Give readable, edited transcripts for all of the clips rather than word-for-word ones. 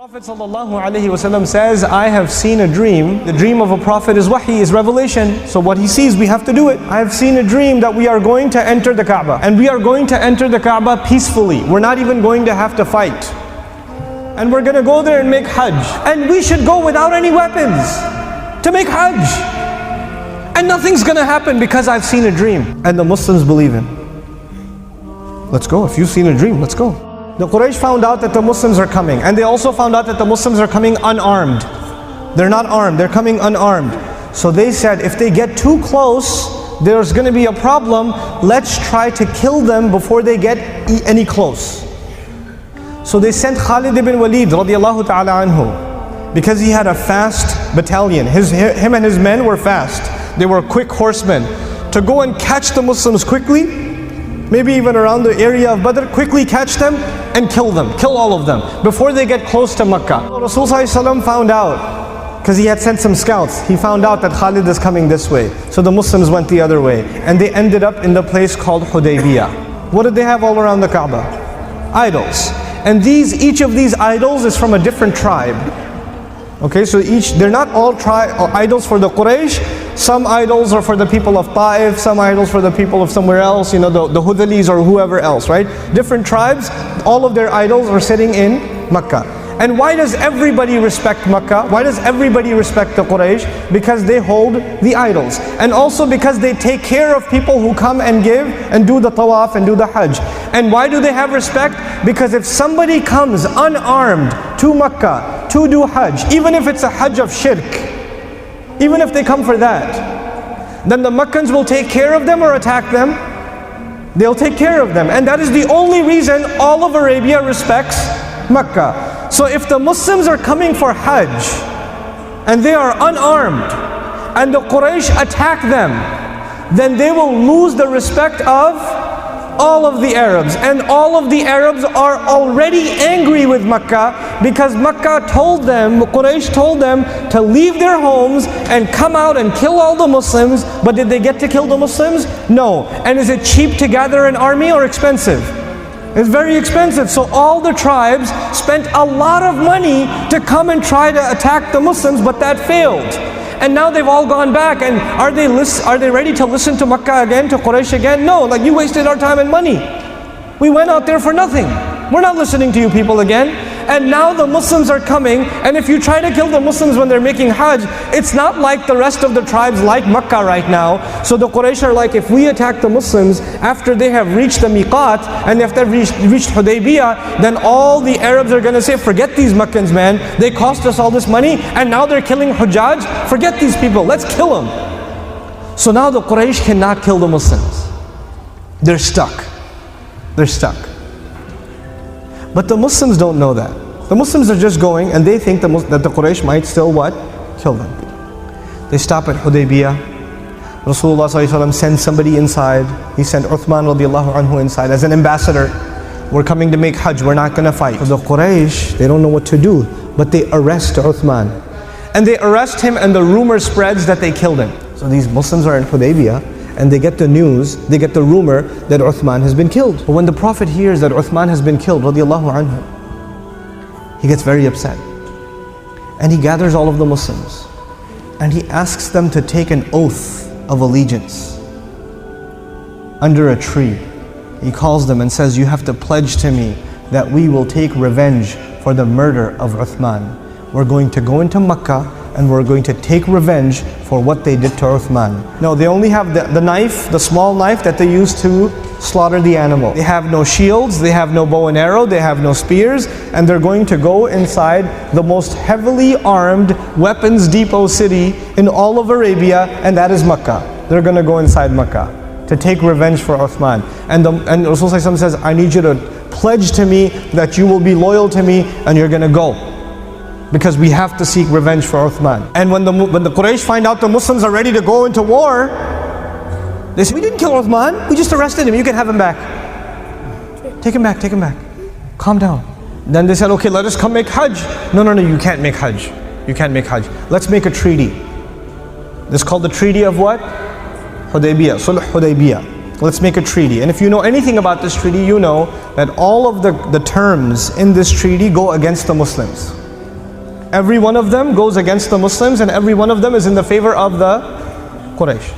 Prophet ﷺ says, I have seen a dream. The dream of a prophet is wahi, is revelation. So what he sees, we have to do it. I have seen a dream that we are going to enter the Kaaba. And we are going to enter the Kaaba peacefully. We're not even going to have to fight. And we're going to go there and make Hajj. And we should go without any weapons to make Hajj. And nothing's going to happen because I've seen a dream. And the Muslims believe him. Let's go. If you've seen a dream, let's go. The Quraysh found out that the Muslims are coming, and they also found out that the Muslims are coming unarmed. They're not armed, they're coming unarmed. So they said, if they get too close, there's going to be a problem. Let's try to kill them before they get any close. So they sent Khalid ibn Walid radiallahu ta'ala anhu, because he had a fast battalion. Him and his men were fast. They were quick horsemen. To go and catch the Muslims quickly, maybe even around the area of Badr, quickly catch them and kill them, kill all of them before they get close to Makkah. Rasulullah found out, because he had sent some scouts, he found out that Khalid is coming this way. So the Muslims went the other way, and they ended up in the place called Hudaybiyah. What did they have all around the Kaaba? Idols. And each of these idols is from a different tribe. Okay, so they're not all idols for the Quraysh. Some idols are for the people of Ta'if, some idols for the people of somewhere else, the Hudhalis or whoever else, right? Different tribes, all of their idols are sitting in Makkah. And why does everybody respect Makkah? Why does everybody respect the Quraysh? Because they hold the idols. And also because they take care of people who come and give and do the tawaf and do the hajj. And why do they have respect? Because if somebody comes unarmed to Makkah to do hajj, even if it's a hajj of shirk, even if they come for that, then the Makkans will take care of them or attack them? They'll take care of them. And that is the only reason all of Arabia respects Makkah. So if the Muslims are coming for Hajj and they are unarmed and the Quraysh attack them, then they will lose the respect of all of the Arabs. And all of the Arabs are already angry with Makkah, because Makkah told them, Quraysh told them to leave their homes and come out and kill all the Muslims. But did they get to kill the Muslims? No. And is it cheap to gather an army or expensive? It's very expensive. So all the tribes spent a lot of money to come and try to attack the Muslims, but that failed. And now they've all gone back, and are they ready to listen to Makkah again, to Quraysh again? No, like, you wasted our time and money. We went out there for nothing. We're not listening to you people again. And now the Muslims are coming, and if you try to kill the Muslims when they're making Hajj, it's not like the rest of the tribes like Makkah right now. So the Quraysh are like, if we attack the Muslims after they have reached the miqat, and after they've reached Hudaybiyah, then all the Arabs are going to say, forget these Makkans, man. They cost us all this money, and now they're killing Hujjaj. Forget these people, let's kill them. So now the Quraysh cannot kill the Muslims. They're stuck. They're stuck. But the Muslims don't know that. The Muslims are just going, and they think that the Quraysh might still what? Kill them. They stop at Hudaybiyah. Rasulullah ﷺ sends somebody inside. He sent Uthman radiallahu anhu inside as an ambassador. We're coming to make Hajj, we're not going to fight. So the Quraysh, they don't know what to do, but they arrest Uthman. And they arrest him, and the rumor spreads that they killed him. So these Muslims are in Hudaybiyah, and they get the news, they get the rumor that Uthman has been killed. But when the Prophet hears that Uthman has been killed, radiallahu anhu, he gets very upset. And he gathers all of the Muslims, and he asks them to take an oath of allegiance under a tree. He calls them and says, you have to pledge to me that we will take revenge for the murder of Uthman. We're going to go into Makkah, and we're going to take revenge for what they did to Uthman. No, they only have the knife, the small knife that they use to slaughter the animal. They have no shields, they have no bow and arrow, they have no spears, and they're going to go inside the most heavily armed weapons depot city in all of Arabia, and that is Makkah. They're going to go inside Makkah to take revenge for Uthman. And Rasulullah says, I need you to pledge to me that you will be loyal to me, and you're going to go, because we have to seek revenge for Uthman. And when the Quraysh find out the Muslims are ready to go into war, they say, we didn't kill Uthman, we just arrested him, you can have him back. Take him back, take him back. Calm down. Then they said, okay, let us come make Hajj. No, you can't make Hajj. You can't make Hajj. Let's make a treaty. This is called the treaty of what? Hudaybiyah, Sulh Hudaybiyah. Let's make a treaty. And if you know anything about this treaty, you know that all of the terms in this treaty go against the Muslims. Every one of them goes against the Muslims, and every one of them is in the favor of the Quraysh.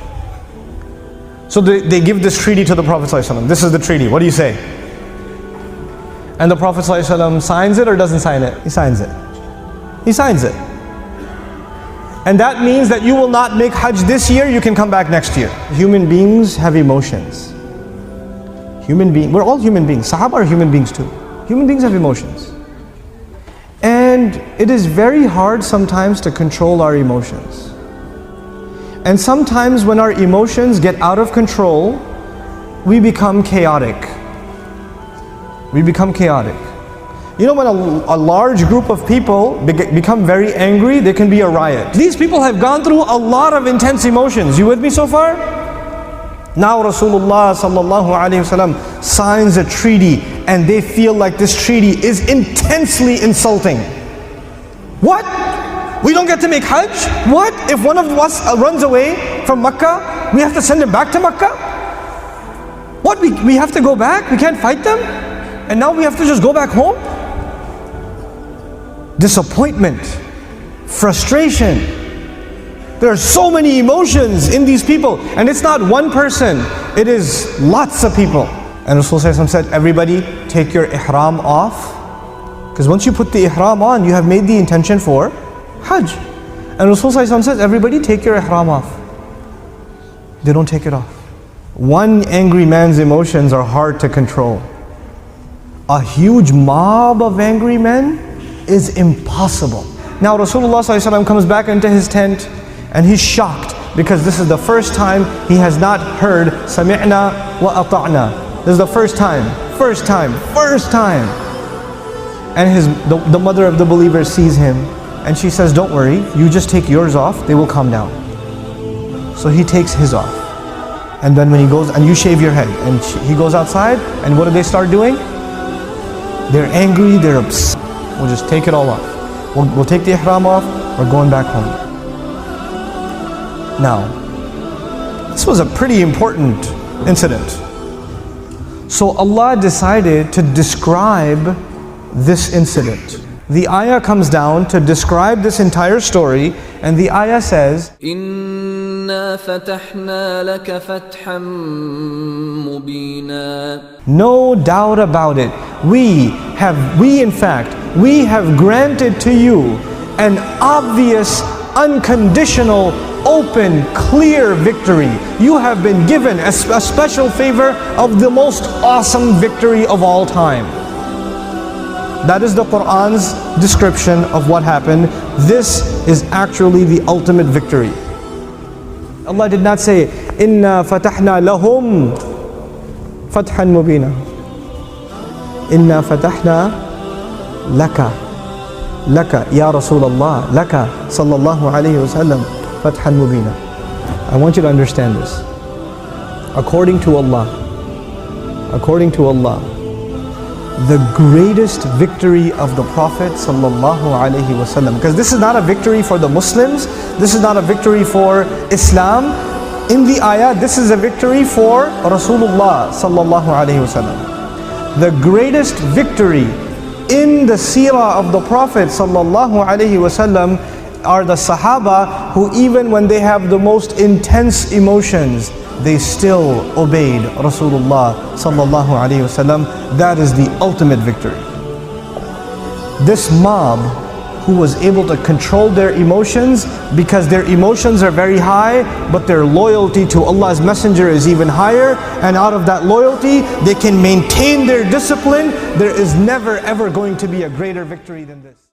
So they give this treaty to the Prophet ﷺ. This is the treaty. What do you say? And the Prophet ﷺ signs it or doesn't sign it? He signs it. He signs it. And that means that you will not make Hajj this year, you can come back next year. Human beings have emotions. We're all human beings. Sahaba are human beings too. Human beings have emotions. And it is very hard sometimes to control our emotions. And sometimes when our emotions get out of control, we become chaotic. We become chaotic. You know, when a large group of people become very angry, there can be a riot. These people have gone through a lot of intense emotions. You with me so far? Now Rasulullah sallallahu alaihi wasallam signs a treaty, and they feel like this treaty is intensely insulting. What? We don't get to make Hajj? What? If one of us runs away from Makkah, we have to send him back to Makkah? What? We have to go back? We can't fight them? And now we have to just go back home? Disappointment, frustration. There are so many emotions in these people, and it's not one person, it is lots of people. And Rasulullah said, everybody take your ihram off, because once you put the ihram on, you have made the intention for Hajj. And Rasulullah says, everybody take your ihram off. They don't take it off. One angry man's emotions are hard to control. A huge mob of angry men is impossible. Now Rasulullah comes back into his tent, and he's shocked because this is the first time he has not heard Sami'na wa ata'na. This is the first time. And the mother of the believer sees him, and she says, don't worry, you just take yours off, they will calm down. So he takes his off. And then when he goes, and you shave your head, and he goes outside, and what do they start doing? They're angry, they're upset. We'll just take it all off. We'll take the ihram off, we're going back home. Now, this was a pretty important incident. So Allah decided to describe this incident. The ayah comes down to describe this entire story, and the ayah says, إِنَّا فَتَحْنَا لَكَ فَتْحًا مُبِينًا. No doubt about it. We have granted to you an obvious, unconditional, open, clear victory. You have been given a special favor of the most awesome victory of all time. That is the Quran's description of what happened. This is actually the ultimate victory. Allah did not say, Inna fatahna lahum fathan mubina. Inna fatahna laka ya Rasulullah, laka sallallahu alayhi wa sallam fathan mubina. I want you to understand this. According to Allah, the greatest victory of the Prophet sallallahu alaihi wasallam, because this is not a victory for the Muslims, this is not a victory for Islam. In the ayah, this is a victory for Rasulullah sallallahu alaihi wasallam. The greatest victory in the seerah of the Prophet sallallahu alaihi wasallam are the Sahaba, who even when they have the most intense emotions, they still obeyed Rasulullah sallallahu alaihi wasallam. That is the ultimate victory. This mob who was able to control their emotions, because their emotions are very high, but their loyalty to Allah's Messenger is even higher, and out of that loyalty, they can maintain their discipline. There is never ever going to be a greater victory than this.